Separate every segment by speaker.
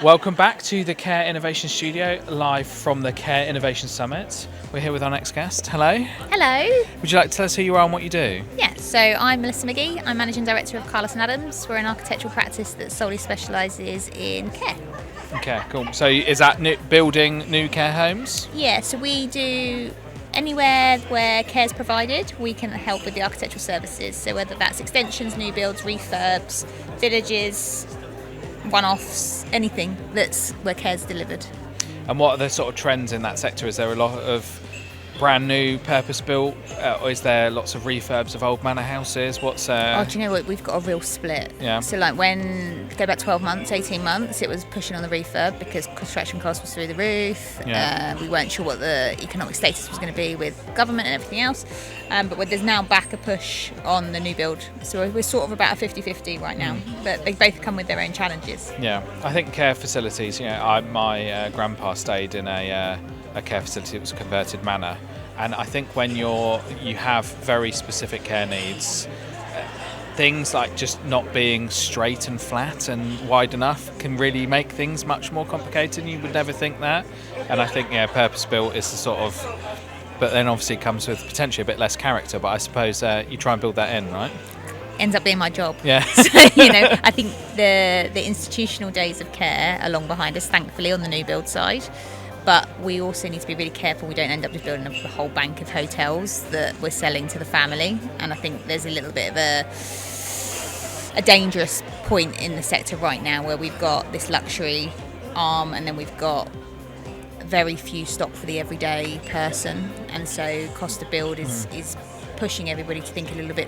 Speaker 1: Welcome back to the Care Innovation Studio, live from the Care Innovation Summit. We're here with our next guest. Hello.
Speaker 2: Hello.
Speaker 1: Would you like to tell us who you are and what you do?
Speaker 2: Yes, so I'm Melissa Magee. I'm Managing Director of Carless+Adams. We're an architectural practice that solely specialises in care.
Speaker 1: Okay, cool. So is that building new care homes?
Speaker 2: Yeah, so we do anywhere where care is provided, we can help with the architectural services. So whether that's extensions, new builds, refurbs, villages, one-offs, anything that's where care is delivered.
Speaker 1: And what are the sort of trends in that sector? Is there a lot of brand new purpose-built, or is there lots of refurbs of old manor houses? Do
Speaker 2: you know what? We've got a real split.
Speaker 1: Yeah.
Speaker 2: So go back 12 months, 18 months, it was pushing on the refurb because construction costs was through the roof.
Speaker 1: Yeah.
Speaker 2: We weren't sure what the economic status was going to be with government and everything else. But there's now back a push on the new build. So we're sort of about a 50-50 right now. But they both come with their own challenges.
Speaker 1: Yeah. I think care facilities, my grandpa stayed in a care facility that was a converted manor, and I think when you have very specific care needs, things like just not being straight and flat and wide enough can really make things much more complicated, and you would never think that. And I think purpose built is the sort of, but then obviously it comes with potentially a bit less character, but I suppose you try and build that in, right?
Speaker 2: Ends up being my job.
Speaker 1: Yeah.
Speaker 2: So, I think the institutional days of care are long behind us, thankfully, on the new build side. But we also need to be really careful we don't end up just building a whole bank of hotels that we're selling to the family. And I think there's a little bit of a dangerous point in the sector right now where we've got this luxury arm and then we've got very few stock for the everyday person. And so cost of build is pushing everybody to think a little bit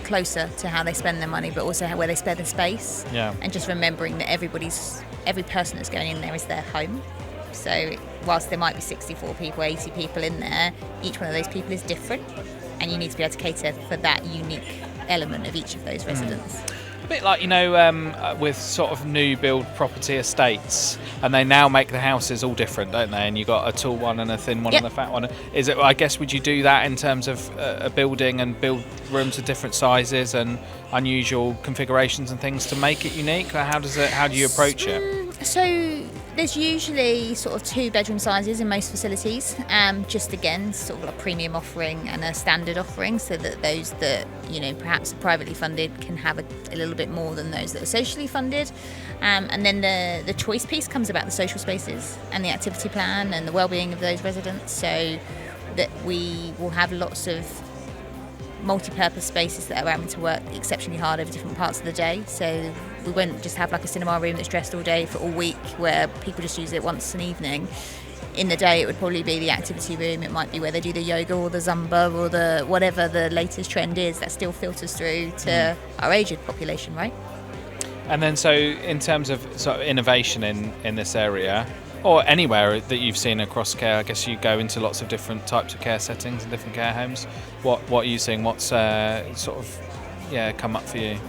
Speaker 2: closer to how they spend their money, but also where they spend the space.
Speaker 1: Yeah.
Speaker 2: And just remembering that every person that's going in there is their home. So whilst there might be 64 people, 80 people in there, each one of those people is different, and you need to be able to cater for that unique element of each of those residents.
Speaker 1: A bit like, with sort of new build property estates, and they now make the houses all different, don't they? And you've got a tall one and a thin one and a fat one. I guess, would you do that in terms of a building and build rooms of different sizes and unusual configurations and things to make it unique? Or how do you approach it?
Speaker 2: So there's usually sort of 2-bedroom sizes in most facilities, just again sort of a premium offering and a standard offering, so that those that perhaps are privately funded can have a little bit more than those that are socially funded. And then the choice piece comes about the social spaces and the activity plan and the well-being of those residents, so that we will have lots of multi-purpose spaces that are having to work exceptionally hard over different parts of the day. So we won't just have like a cinema room that's dressed all day for all week where people just use it once an evening. In the day it would probably be the activity room, it might be where they do the yoga or the Zumba or the whatever the latest trend is that still filters through to our aged population, right? And
Speaker 1: then so in terms of sort of innovation in this area, or anywhere that you've seen across care, I guess you go into lots of different types of care settings and different care homes. What are you seeing? What's come up for you?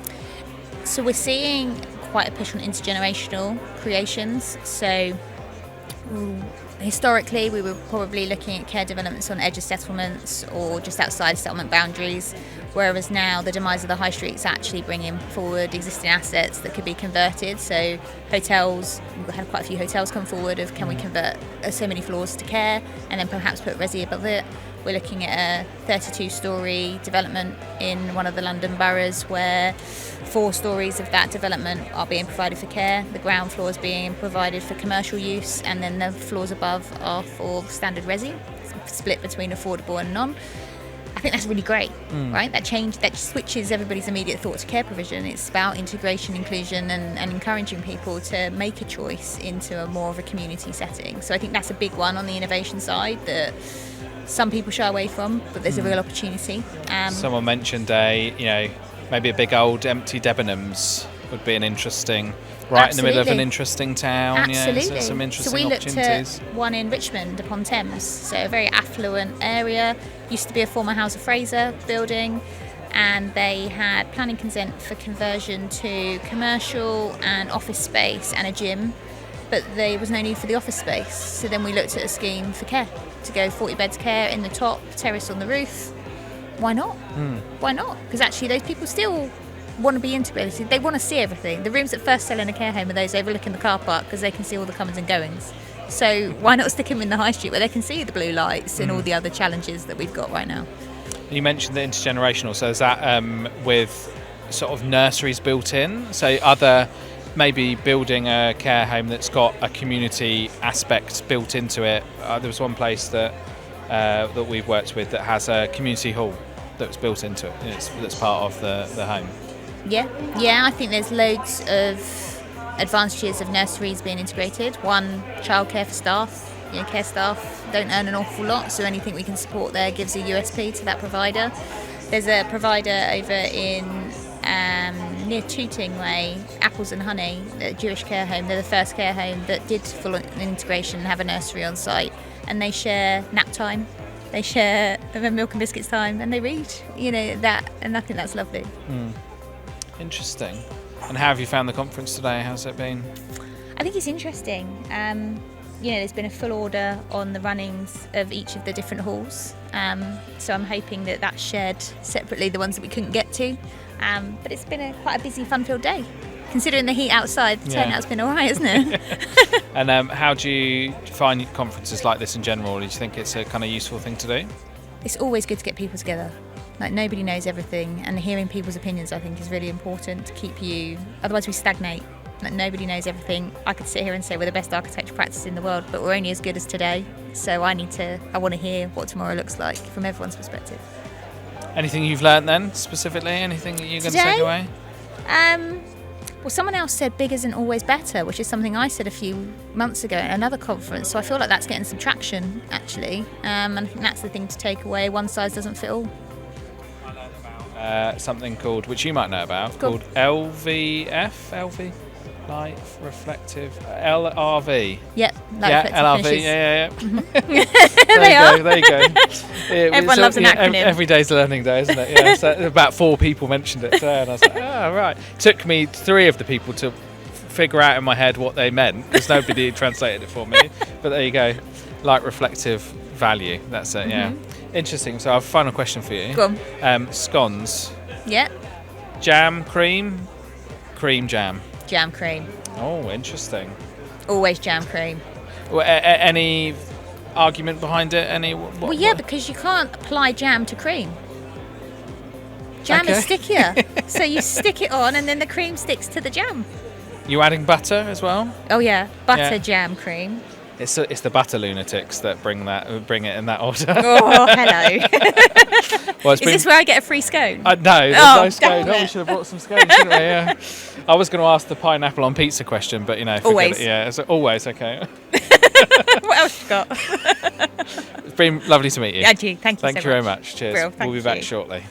Speaker 2: So we're seeing quite a push on intergenerational creations. So historically we were probably looking at care developments on edge of settlements or just outside settlement boundaries, whereas now the demise of the high street's actually bringing forward existing assets that could be converted. So hotels, we've had quite a few hotels come forward of can we convert so many floors to care and then perhaps put resi above it. We're looking at a 32-storey development in one of the London boroughs where 4 stories of that development are being provided for care. The ground floor is being provided for commercial use, and then the floors above are for standard resi, split between affordable and non. I think that's really great, right? That switches everybody's immediate thought to care provision. It's about integration, inclusion, and encouraging people to make a choice into a more of a community setting. So I think that's a big one on the innovation side that some people shy away from, but there's a real opportunity.
Speaker 1: Someone mentioned maybe a big old empty Debenhams would be an interesting, in the middle of an interesting town.
Speaker 2: Absolutely.
Speaker 1: Yeah, so some interesting
Speaker 2: so we
Speaker 1: opportunities.
Speaker 2: Looked at one in Richmond upon Thames, so a very affluent area. Used to be a former House of Fraser building, and they had planning consent for conversion to commercial and office space and a gym, but there was no need for the office space. So then we looked at a scheme for care, to go 40 beds care in the top, terrace on the roof. Why not? Why not? Because actually those people still want to be integrated. They want to see everything. The rooms that first sell in a care home are those overlooking the car park because they can see all the comings and goings. So why not stick them in the high street where they can see the blue lights and all the other challenges that we've got right now?
Speaker 1: You mentioned the intergenerational, so is that with sort of nurseries built in? So other, maybe building a care home that's got a community aspect built into it. There was one place that we've worked with that has a community hall that's built into it. That's part of the home.
Speaker 2: Yeah, I think there's loads of advantages of nurseries being integrated. One, childcare for staff. Care staff don't earn an awful lot, so anything we can support there gives a USP to that provider. There's a provider over in near Tooting Way, Apples and Honey, a Jewish care home. They're the first care home that did full integration and have a nursery on site, and they share nap time. They share milk and biscuits time, and they read. That, and I think that's lovely.
Speaker 1: Interesting. And how have you found the conference today? How's it been?
Speaker 2: I think it's interesting. There's been a full order on the runnings of each of the different halls. So I'm hoping that that's shared separately, the ones that we couldn't get to. But it's been quite a busy, fun-filled day. Considering the heat outside, the turnout's been all right, isn't it?
Speaker 1: And how do you find conferences like this in general? Do you think it's a kind of useful thing to do?
Speaker 2: It's always good to get people together. Like, nobody knows everything, and hearing people's opinions, I think, is really important to keep you. Otherwise, we stagnate. Like, nobody knows everything. I could sit here and say we're the best architecture practice in the world, but we're only as good as today. So I want to hear what tomorrow looks like from everyone's perspective.
Speaker 1: Anything you've learnt then, specifically? Anything that you're going to take away?
Speaker 2: Well, someone else said big isn't always better, which is something I said a few months ago at another conference. So I feel like that's getting some traction, actually. And I think that's the thing to take away. One size doesn't fit all.
Speaker 1: I learned about something called, which you might know about, called LV, light reflective, LRV.
Speaker 2: Yep, LRV.
Speaker 1: Yeah.
Speaker 2: There
Speaker 1: you go.
Speaker 2: Everyone loves an acronym.
Speaker 1: Every day's learning day, isn't it? Yeah. So about 4 people mentioned it today, and I was like, oh, right. Took me 3 of the people to figure out in my head what they meant, because nobody translated it for me. But there you go. Light reflective value. That's it, yeah. Interesting. So I have a final question for you.
Speaker 2: Go
Speaker 1: on. Scones.
Speaker 2: Yeah.
Speaker 1: Jam, cream jam.
Speaker 2: Jam cream.
Speaker 1: Oh, interesting.
Speaker 2: Always jam cream.
Speaker 1: Well, any argument behind it?
Speaker 2: Because you can't apply jam to cream. Jam is stickier. So you stick it on and then the cream sticks to the jam.
Speaker 1: You adding butter as well?
Speaker 2: Oh yeah, butter, jam, cream.
Speaker 1: It's the butter lunatics that bring it in that order.
Speaker 2: Oh, hello. Is this where I get a free scone?
Speaker 1: No, there's no scone.
Speaker 2: We
Speaker 1: should have brought some scones, shouldn't we? Yeah. I was going to ask the pineapple on pizza question, but
Speaker 2: always.
Speaker 1: Yeah, it's always okay.
Speaker 2: What else you got?
Speaker 1: It's been lovely to meet you.
Speaker 2: Thank you. Thank you
Speaker 1: very much. Cheers. We'll be back shortly.